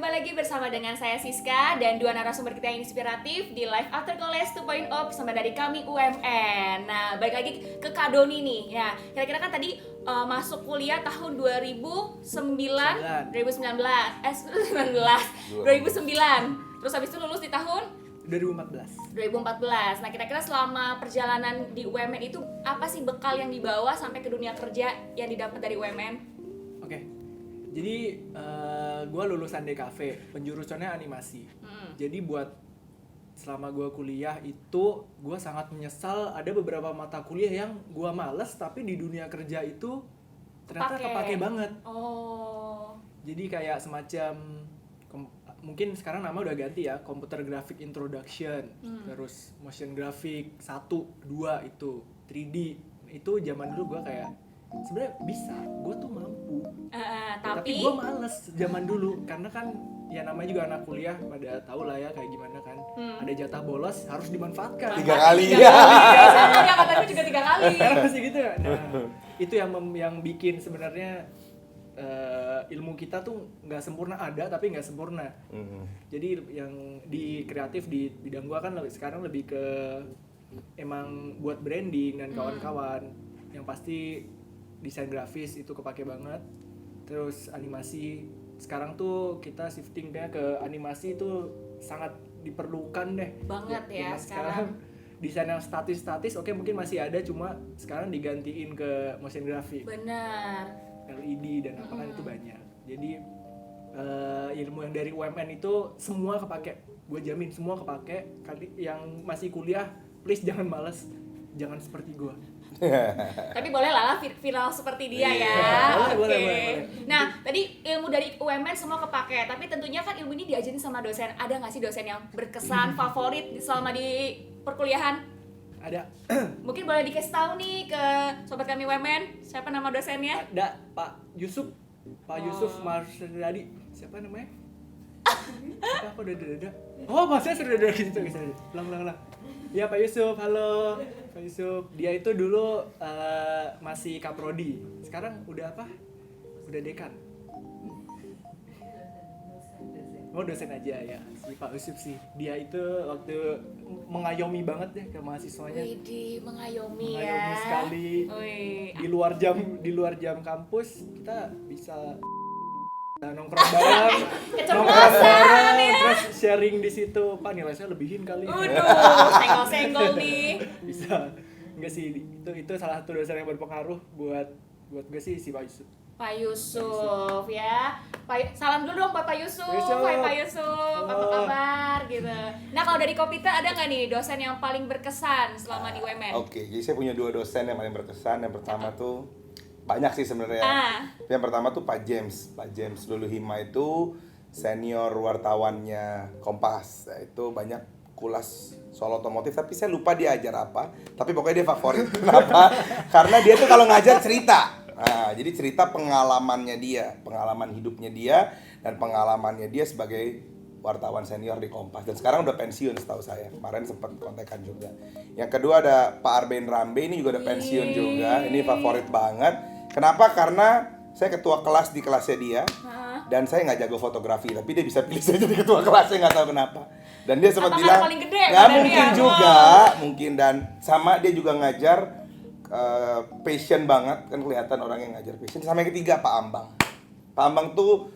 kembali lagi bersama dengan saya Siska dan dua narasumber kita yang inspiratif di Life After College 2.0 bersama dari kami UMN. Nah, balik lagi ke Kak Doni nih. Ya, kira-kira kan tadi masuk kuliah tahun 2009. Terus habis itu lulus di tahun 2014. Nah, kira-kira selama perjalanan di UMN itu apa sih bekal yang dibawa sampai ke dunia kerja yang didapat dari UMN? Oke. Jadi gue lulusan DKV, penjurusannya animasi. Jadi buat selama gue kuliah itu gue sangat menyesal ada beberapa mata kuliah yang gue males tapi di dunia kerja itu ternyata kepake banget. Oh. Jadi kayak semacam mungkin sekarang nama udah ganti ya, Computer Graphic Introduction, terus Motion Graphic 1, 2 itu, 3D. Itu zaman dulu gue kayak sebenarnya bisa, gue tuh mampu. Tapi gue males zaman dulu karena kan ya namanya juga anak kuliah pada tahu lah ya kayak gimana kan. Ada jatah bolos harus dimanfaatkan. 3 kali. Iya, kataku juga 3 kali. Karena masih gitu ya. Nah, itu yang bikin sebenarnya ilmu kita tuh nggak sempurna, ada tapi nggak sempurna. Jadi yang di kreatif di bidang gue kan sekarang lebih ke emang buat branding dan kawan-kawan. Yang pasti desain grafis itu kepake banget. Terus animasi sekarang tuh kita shiftingnya ke animasi itu sangat diperlukan deh banget ya sekarang. Desain yang statis oke mungkin masih ada, cuma sekarang digantiin ke motion graphic. Benar. LED dan apa kan itu banyak. Jadi ilmu yang dari UMN itu semua kepake. Gue jamin semua kepake. Yang masih kuliah please jangan malas, jangan seperti gue. Tapi boleh lah viral seperti dia ya. Boleh. Nah, tadi ilmu dari UMN semua kepake, tapi tentunya kan ilmu ini diajarin sama dosen. Ada nggak sih dosen yang berkesan, favorit selama di perkuliahan? Ada. Mungkin boleh dikasih tahu nih ke sobat kami UMN, siapa nama dosennya? Ada Pak Yusuf Marsudadi. Siapa namanya? Siapa kok udah. Oh, maksudnya sudah gitu guys. Ulang. Ya Pak Yusuf, halo Pak Yusuf. Dia itu dulu masih kaprodi. Sekarang udah apa? Udah dekan. Oh, dosen aja ya, si Pak Yusuf sih. Dia itu waktu mengayomi banget deh ke mahasiswanya. Widih, mengayomi ya. Mengayomi sekali. Di luar jam kampus kita bisa nongkrong bareng, terus sharing di situ. Pak, nilai saya lebihin kali. Senggol-senggol nih. Bisa. Enggak sih, itu salah satu dosen yang berpengaruh buat gue sih si Pak Yusuf. Pak Yusuf ya. Salam dulu dong Pak Yusuf. Hai Pak Yusuf, apa kabar gitu. Nah, kalau dari Kopita ada nggak nih dosen yang paling berkesan selama di UMN? Oke, jadi saya punya 2 dosen yang paling berkesan. Yang pertama tuh banyak sih sebenarnya. Yang pertama tuh Pak James Luluhima itu senior wartawannya Kompas. Itu banyak kulas soal otomotif, tapi saya lupa dia ajar apa. Tapi pokoknya dia favorit. Kenapa? Karena dia tuh kalau ngajar cerita. Nah, jadi cerita pengalaman hidupnya dia dan pengalamannya dia sebagai wartawan senior di Kompas. Dan sekarang udah pensiun setahu saya. Kemarin sempat kontekan juga. Yang kedua ada Pak Arben Rambe, ini juga udah pensiun juga. Ini favorit banget. Kenapa? Karena saya ketua kelas di kelasnya dia. Dan saya nggak jago fotografi, tapi dia bisa pilih saya jadi ketua kelasnya, nggak tahu kenapa. Dan dia sempat bilang, nggak mungkin juga, mungkin. Dan sama dia juga ngajar passion banget, kan kelihatan orang yang ngajar passion. Sama yang ketiga Pak Ambang tuh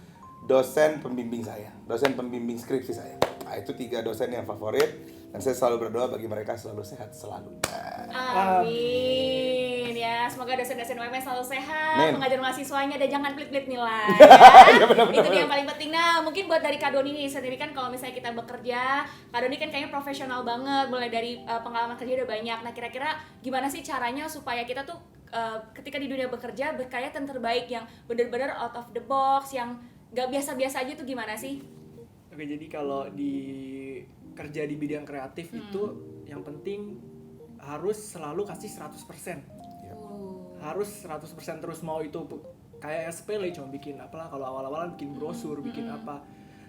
dosen pembimbing saya, dosen pembimbing skripsi saya. Nah, itu 3 dosen yang favorit. Dan saya selalu berdoa bagi mereka selalu sehat selalu. Amin ya, semoga dosen-dosen UMN selalu sehat, mengajar mahasiswanya dan jangan pelit-pelit nilai ya. Itu dia yang paling penting. Nah, mungkin buat dari Kak Doni nih sendiri kan kalau misalnya kita bekerja, Kak Doni kan kayaknya profesional banget, mulai dari pengalaman kerja udah banyak. Nah, kira-kira gimana sih caranya supaya kita tuh ketika di dunia bekerja berkarya yang terbaik, yang benar-benar out of the box, yang gak biasa-biasa aja tuh gimana sih? Oke, jadi kalau kerja di bidang kreatif itu yang penting harus selalu kasih 100%. Harus 100% terus, mau itu kayak sepele cuma bikin apalah, kalau awal-awalan bikin brosur, bikin apa.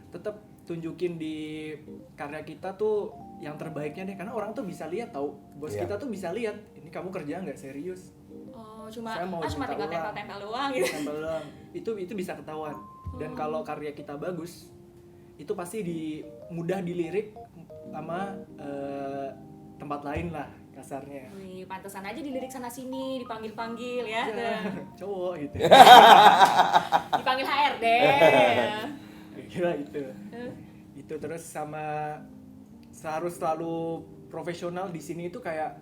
Tetap tunjukin di karya kita tuh yang terbaiknya deh, karena orang tuh bisa lihat tahu. Bos kita tuh bisa lihat, ini kamu kerja nggak serius. Cuma tinggal tempel tempel doang gitu. Tempel doang. Itu bisa ketahuan. Dan kalau karya kita bagus, itu pasti mudah dilirik sama tempat lain lah kasarnya. Wih, pantesan aja dilirik sana sini, dipanggil-panggil ya. Cowok gitu. Dipanggil HRD. Kira itu. Itu terus sama harus selalu profesional di sini itu kayak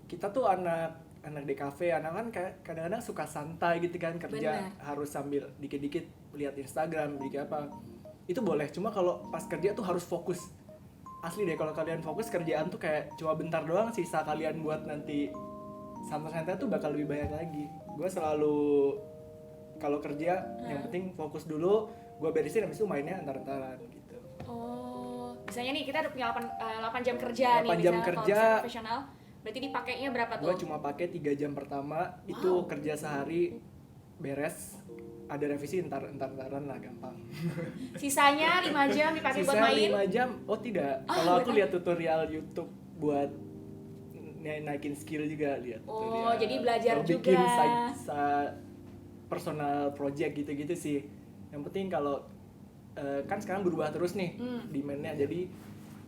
kita tuh anak DKV, anak kan kayak kadang-kadang suka santai gitu kan kerja. Bener. Harus sambil dikit-dikit lihat Instagram, dikit apa. Itu boleh, cuma kalau pas kerja tuh harus fokus. Asli deh, kalau kalian fokus kerjaan tuh kayak cuma bentar doang, sisa kalian buat nanti santai-santai tuh bakal lebih banyak lagi. Gue selalu kalau kerja yang penting fokus dulu, gue beresin habis itu mainnya antar-antaran gitu. Oh, misalnya nih kita udah punya 8 jam kerja 8 nih, jam misalnya kerja. kalau profesional, berarti dipakainya berapa tuh? Gue cuma pakai 3 jam pertama, itu kerja sehari beres, ada revisi entar-entaran lah gampang. Sisanya 5 jam dipakai buat main? Sisa 5 jam, oh tidak. Kalau aku lihat tutorial YouTube buat naikin skill juga, lihat tutorial. Oh, jadi belajar bikin juga. side personal project gitu-gitu sih. Yang penting kalau kan sekarang berubah terus nih demand-nya, jadi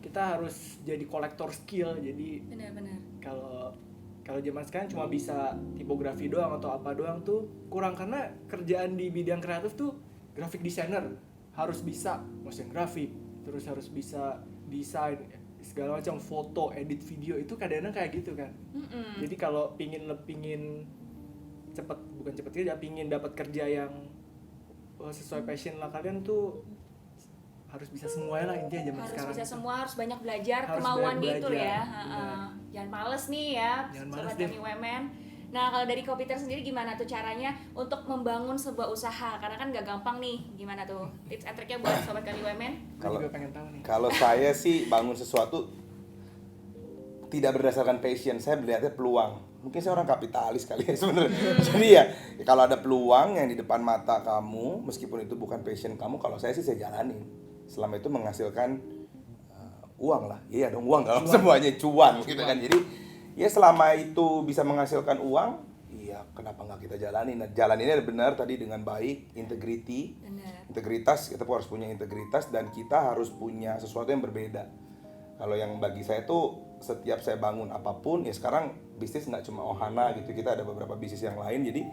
kita harus jadi kolektor skill. Jadi Benar-benar. kalau zaman sekarang cuma bisa tipografi doang atau apa doang tuh kurang, karena kerjaan di bidang kreatif tuh graphic designer harus bisa motion graphic, terus harus bisa desain segala macam, foto, edit video, itu kadang-kadang kayak gitu kan. Jadi kalau pingin pingin dapat kerja yang sesuai passion lah kalian tuh harus bisa semuanya lah intinya zaman Harus sekarang. bisa semua, harus banyak belajar, Harus kemauan banyak gitu belajar, ya. benar. Jangan males nih ya, Jangan Sobat males deh. Kami Women. Nah, kalau dari Kopiter sendiri gimana tuh caranya untuk membangun sebuah usaha? Karena kan gak gampang nih, gimana tuh tips and triknya buat Sobat Kami Women? Gue juga pengen tahu nih. Kalau saya sih bangun sesuatu tidak berdasarkan passion, saya melihatnya peluang. Mungkin saya orang kapitalis kali ya sebenarnya. Jadi ya kalau ada peluang yang di depan mata kamu, meskipun itu bukan passion kamu, kalau saya sih saya jalanin. Selama itu menghasilkan uang lah. Iya dong, uang kalau semuanya cuan gitu kan. Jadi ya selama itu bisa menghasilkan uang, iya kenapa nggak kita jalanin. Nah, jalan ini benar tadi dengan baik, integrity. Benar. Integritas, kita harus punya integritas dan kita harus punya sesuatu yang berbeda. Kalau yang bagi saya tuh setiap saya bangun apapun, ya sekarang bisnis nggak cuma Ohana gitu, kita ada beberapa bisnis yang lain, jadi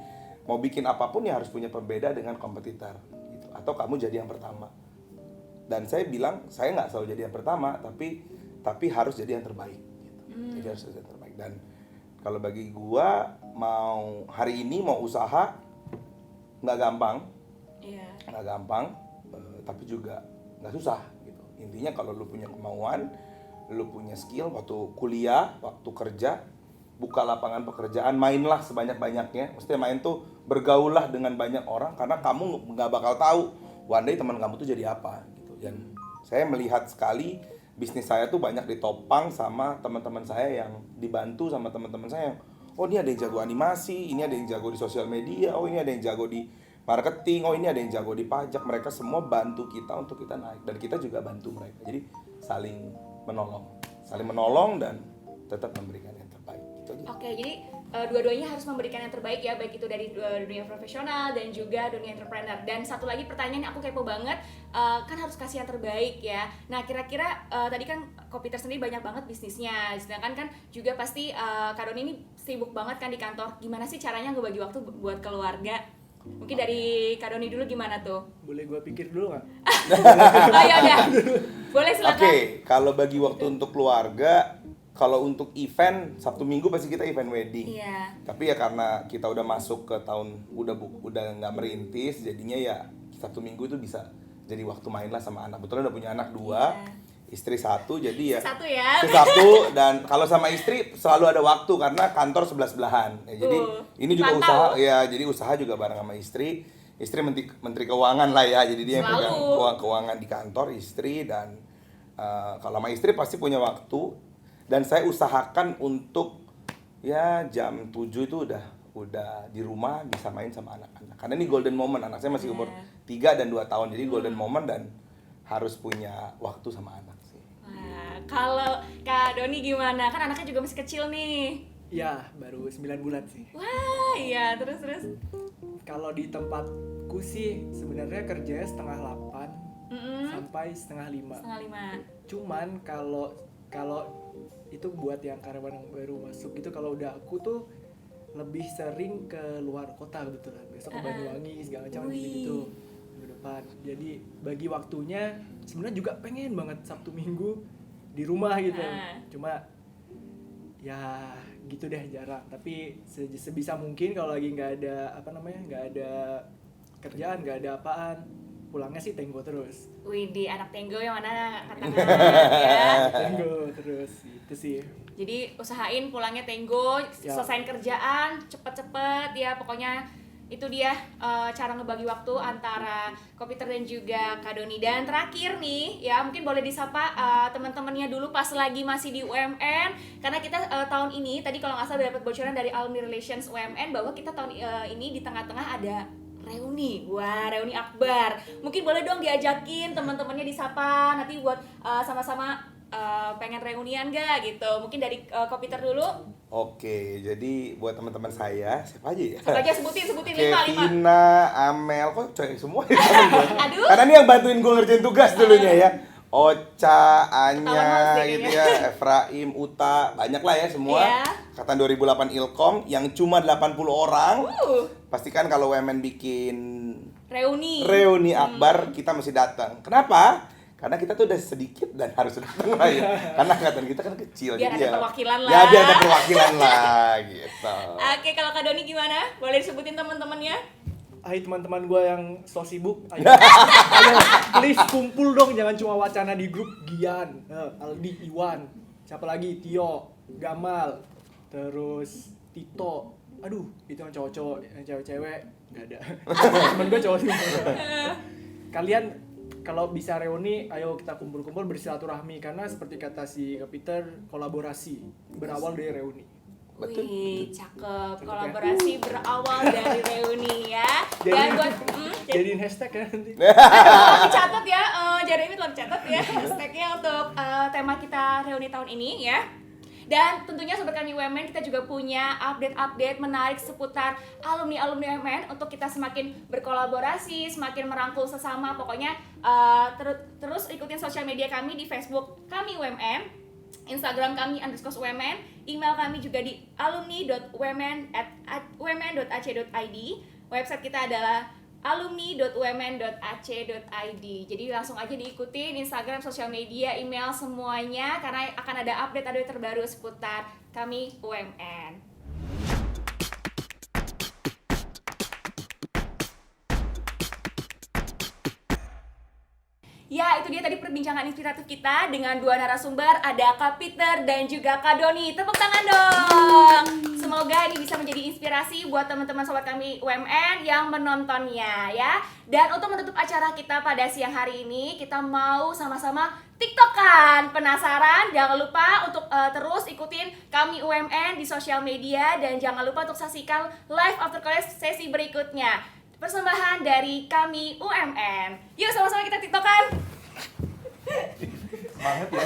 mau bikin apapun ya harus punya pembeda dengan kompetitor gitu. Atau kamu jadi yang pertama. Dan saya bilang saya nggak selalu jadi yang pertama, tapi harus jadi yang terbaik gitu. Jadi harus jadi yang terbaik. Dan kalau bagi gua mau hari ini mau usaha nggak gampang. Iya. Nggak gampang, tapi juga nggak susah gitu. Intinya kalau lu punya kemauan, lu punya skill, waktu kuliah, waktu kerja, buka lapangan pekerjaan, mainlah sebanyak-banyaknya. Maksudnya main tuh bergaullah dengan banyak orang, karena kamu nggak bakal tahu one day teman kamu tuh jadi apa gitu. Dan saya melihat sekali bisnis saya tuh banyak ditopang sama teman-teman saya yang dibantu sama teman-teman saya yang, oh ini ada yang jago animasi, ini ada yang jago di sosial media, oh ini ada yang jago di marketing, oh ini ada yang jago di pajak. Mereka semua bantu kita untuk kita naik dan kita juga bantu mereka. Jadi saling menolong dan tetap memberikan yang terbaik. Gitu aja. Oke, jadi dua-duanya harus memberikan yang terbaik ya, baik itu dari dunia profesional dan juga dunia entrepreneur. Dan satu lagi pertanyaan yang aku kepo banget, kan harus kasih yang terbaik ya. Nah, kira-kira tadi kan Kopiter sendiri banyak banget bisnisnya, sedangkan kan juga pasti Kak Doni ini sibuk banget kan di kantor. Gimana sih caranya ngebagi waktu buat keluarga? Mungkin dari Kak Doni dulu gimana tuh? Boleh gue pikir dulu nggak? Oh ya udah, boleh silakan. Oke, kalau bagi waktu untuk keluarga, kalau untuk event Sabtu Minggu pasti kita event wedding. Iya. Tapi ya karena kita udah masuk ke tahun udah nggak merintis, jadinya ya Sabtu Minggu itu bisa jadi waktu main lah sama anak. Betul udah punya anak 2, istri 1, jadi ya. Satu ya. Istri 1 dan kalau sama istri selalu ada waktu karena kantor sebelah-sebelahan. Ya, jadi ini juga Pantau. usaha ya, jadi usaha juga bareng sama istri. Istri menteri keuangan lah ya, jadi dia yang pegang keuangan di kantor, istri. Dan kalau sama istri pasti punya waktu, dan saya usahakan untuk ya jam 7 itu udah di rumah bisa main sama anak-anak, karena ini golden moment. Anak saya masih umur 3 dan 2 tahun, jadi golden moment dan harus punya waktu sama anak sih. Wah, kalau Kak Doni gimana? Kan anaknya juga masih kecil nih. Ya, baru 9 bulan sih. Wah, iya, terus. Kalau di tempatku sih sebenarnya kerjanya setengah 8 sampai sampai setengah 5. Cuman kalau itu buat yang karyawan yang baru masuk gitu, kalau udah aku tuh lebih sering ke luar kota kebetulan, besok ke Banyuwangi segala macam gitu minggu depan. Jadi bagi waktunya sebenarnya juga pengen banget Sabtu Minggu di rumah gitu. Cuma ya gitu deh, jarang. Tapi sebisa mungkin kalau lagi nggak ada kerjaan, nggak ada apaan, pulangnya sih tenggo terus. Wih, di anak tenggo yang mana katakan ya. Tenggo terus itu sih. Jadi usahain pulangnya tenggo, selesain kerjaan cepet-cepet ya, pokoknya itu dia cara ngebagi waktu antara Kopiter dan juga Kak Doni. Dan terakhir nih ya, mungkin boleh disapa teman-temannya dulu pas lagi masih di UMN, karena kita tahun ini tadi kalau nggak salah dapat bocoran dari Alumni Relations UMN bahwa kita tahun ini di tengah-tengah ada reuni. Wah, reuni akbar. Mungkin boleh dong diajakin teman-temannya disapa nanti buat sama-sama pengen reunian gak gitu. Mungkin dari Kopiter dulu. Oke, jadi buat teman-teman saya, siapa aja ya? Siapa aja, sebutin 5. Kevina, Amel, kok cewek semua ya? Aduh. Karena ini yang bantuin gue ngerjain tugas dulunya ya. Ocha, Anya gitu ya, Efraim, Uta, banyak lah ya semua. Angkatan 2008 Ilkom yang cuma 80 orang. Pastikan kalau UMN bikin reuni akbar, kita mesti datang. Kenapa? Karena kita tuh udah sedikit dan harus datang lah ya. Karena angkatan kita kan kecil. Biar ada perwakilan lah. Ya, biar ada perwakilan lah gitu. Oke, kalau Kak Doni gimana? Boleh disebutin teman-temannya? Hai teman-teman gue yang so sibuk, ayo please kumpul dong, jangan cuma wacana di grup. Gian, Aldi, Iwan, siapa lagi, Tio, Gamal, terus Tito. Aduh, itu yang cowok-cowok, yang cewek-cewek nggak ada. Temen gue cowok sih. Kalian kalau bisa reuni, ayo kita kumpul-kumpul bersilaturahmi, karena seperti kata si Kopiter, kolaborasi berawal dari reuni. Betul. Wih, cakep. Kolaborasi berawal dari reuni ya. Dan buat jadiin hashtag ya nanti. Dicatat ya, Jeremy telah dicatat ya hashtagnya untuk tema kita reuni tahun ini ya. Dan tentunya Sobat Kami UMN, kita juga punya update-update menarik seputar alumni-alumni UMN untuk kita semakin berkolaborasi, semakin merangkul sesama. Pokoknya terus ikutin sosial media kami di Facebook Kami UMN, Instagram kami _UMN, email kami juga di alumni.umn@umn.ac.id. Website kita adalah alumni.umn.ac.id. Jadi langsung aja diikutin Instagram, sosial media, email semuanya, karena akan ada update terbaru seputar Kami UMN. Ya, itu dia tadi perbincangan inspiratif kita dengan dua narasumber, ada Kak Peter dan juga Kak Doni. Tepuk tangan dong. Semoga ini bisa menjadi inspirasi buat teman-teman Sobat Kami UMN yang menontonnya ya. Dan untuk menutup acara kita pada siang hari ini, kita mau sama-sama TikTokan. Penasaran? Jangan lupa untuk terus ikutin Kami UMN di sosial media, dan jangan lupa untuk saksikan live after college sesi berikutnya. Persembahan dari Kami UMN. Yuk sama-sama kita TikTokan. Semangat ya.